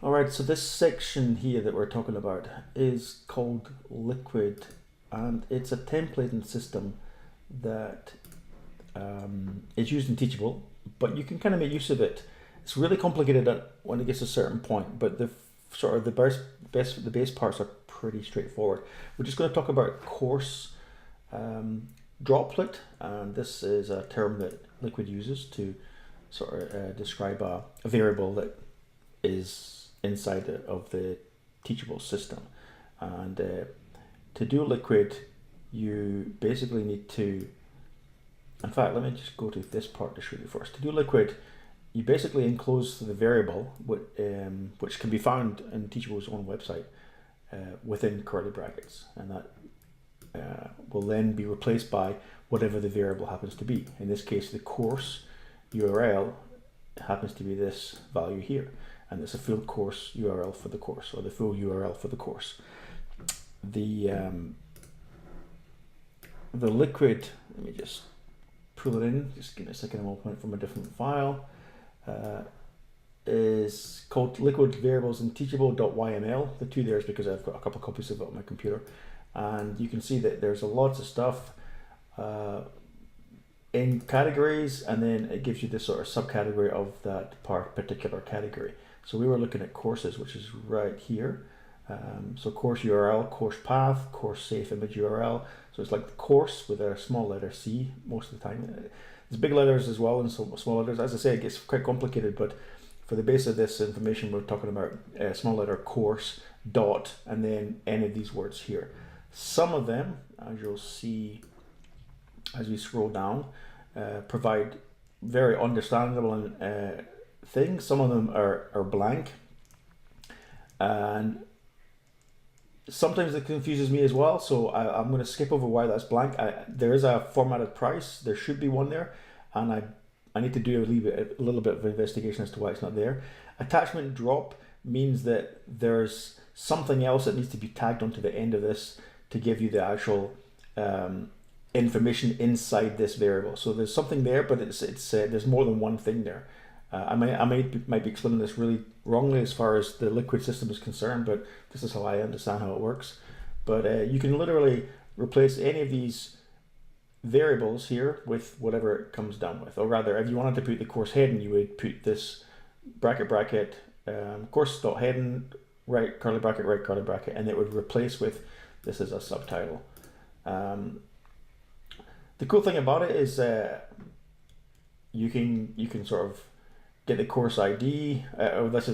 All right, so this section here that we're talking about is called Liquid, and it's a templating system that is used in Teachable, but you can kind of make use of it. It's really complicated when it gets to a certain point, but the base parts are pretty straightforward. We're just going to talk about course droplet, and this is a term that Liquid uses to sort of describe a variable that is inside of the Teachable system. And to do Liquid, you basically need to, in fact, let me just go to this part to show you first. To do Liquid, you basically enclose the variable, which can be found in Teachable's own website, within curly brackets, and that will then be replaced by whatever the variable happens to be. In this case, the course URL happens to be this value here, and it's a full course URL for the course, or the full URL for the course. The Liquid, let me just pull it in, just give me a second, I'll open it from a different file, is called Liquid Variables in Teachable.yml. The two there is because I've got a couple copies of it on my computer, and you can see that there's lots of stuff in categories, and then it gives you this sort of subcategory of that particular category. So we were looking at courses, which is right here. So course URL, course path, course safe image URL. So it's like the course with a small letter C most of the time. There's big letters as well and some small letters. As I say, it gets quite complicated, but for the base of this information, we're talking about a small letter course dot and then any of these words here. Some of them, as you'll see as we scroll down, provide very understandable things. Some of them are blank, and sometimes it confuses me as well, so I'm going to skip over why that's blank. There is a formatted price, there should be one there, and I need to do a little bit of investigation as to why it's not there. Attachment drop means that there's something else that needs to be tagged onto the end of this to give you the actual information inside this variable. So there's something there, but it's there's more than one thing there. I might be explaining this really wrongly as far as the Liquid system is concerned, but this is how I understand how it works. But you can literally replace any of these variables here with whatever it comes down with. Or rather, if you wanted to put the course heading, you would put this bracket course.heading, right curly bracket, and it would replace with this as a subtitle. The cool thing about it is you can sort of get the course ID. This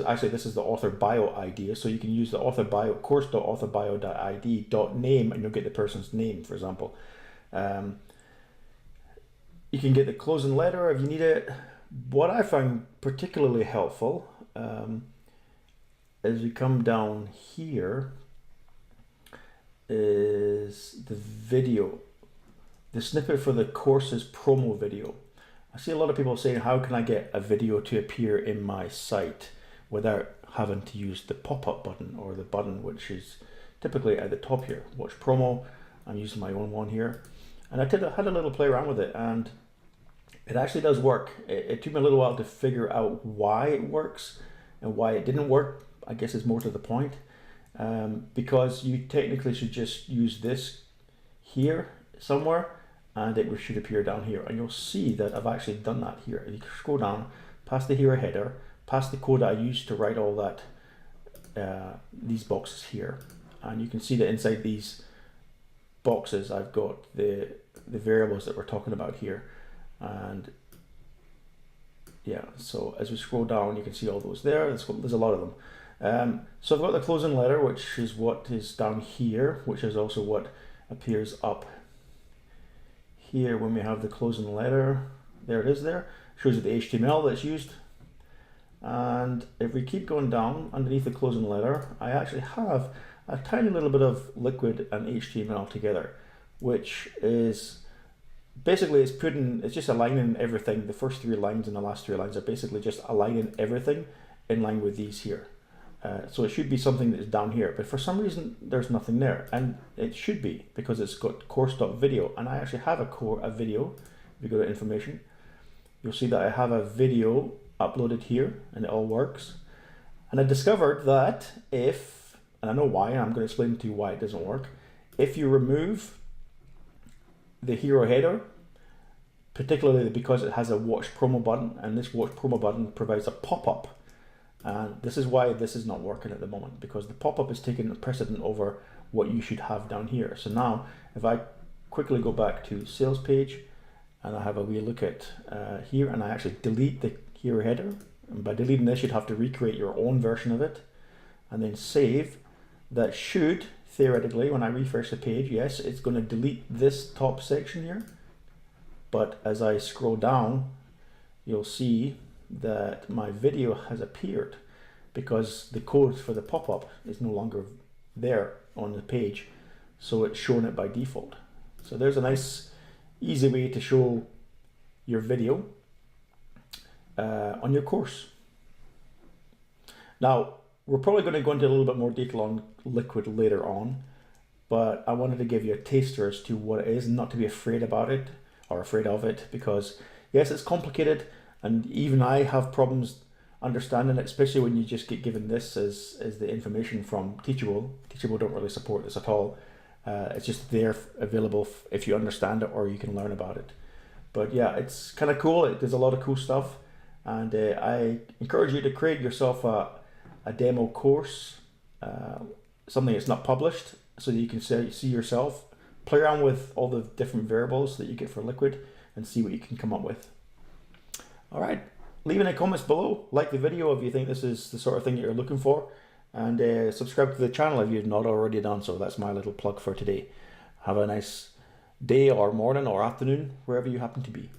is the author bio ID, so you can use the author bio course.authorbio.id .name, and you'll get the person's name, for example. You can get the closing letter if you need it. What I found particularly helpful, as we come down here, is the video, the snippet for the course's promo video. I see a lot of people saying, how can I get a video to appear in my site without having to use the pop-up button, or the button which is typically at the top here. Watch promo. I'm using my own one here, and I had a little play around with it, and it actually does work. It took me a little while to figure out why it works and why it didn't work. I guess is more to the point, because you technically should just use this here somewhere, and it should appear down here, and you'll see that I've actually done that here. If you scroll down past the hero header, past the code I used to write all that, these boxes here, and you can see that inside these boxes I've got the variables that we're talking about here. And yeah, so as we scroll down, you can see all those there. There's a lot of them. So I've got the closing letter, which is what is down here, which is also what appears up here when we have the closing letter. There it is there. Shows you the HTML that's used. And if we keep going down underneath the closing letter, I actually have a tiny little bit of Liquid and HTML together, which is basically it's just aligning everything. The first three lines and the last three lines are basically just aligning everything in line with these here. So it should be something that's down here, but for some reason there's nothing there, and it should be because it's got course.video, and I actually have a video. If you go to information, you'll see that I have a video uploaded here, and it all works. And I discovered that if, and I know why, and I'm going to explain to you why it doesn't work, if you remove the hero header, particularly because it has a watch promo button, and this watch promo button provides a pop-up. And this is why this is not working at the moment, because the pop-up is taking precedent over what you should have down here. So now, if I quickly go back to sales page, and I have a wee look at here, and I actually delete the hero header. And by deleting this, you'd have to recreate your own version of it, and then save. That should, theoretically, when I refresh the page, yes, it's going to delete this top section here. But as I scroll down, you'll see that my video has appeared because the code for the pop-up is no longer there on the page. So it's showing it by default. So there's a nice, easy way to show your video on your course. Now, we're probably going to go into a little bit more detail on Liquid later on, but I wanted to give you a taster as to what it is, and not to be afraid about it or afraid of it, because yes, it's complicated, and even I have problems understanding it, especially when you just get given this as the information from Teachable. Teachable don't really support this at all. It's just there available if you understand it or you can learn about it. But yeah, it's kind of cool. There's a lot of cool stuff, and I encourage you to create yourself a demo course, something that's not published, so that you can see yourself, play around with all the different variables that you get for Liquid, and see what you can come up with. All right, leave any comments below, like the video if you think this is the sort of thing that you're looking for, and subscribe to the channel if you've not already done so. That's my little plug for today. Have a nice day or morning or afternoon, wherever you happen to be.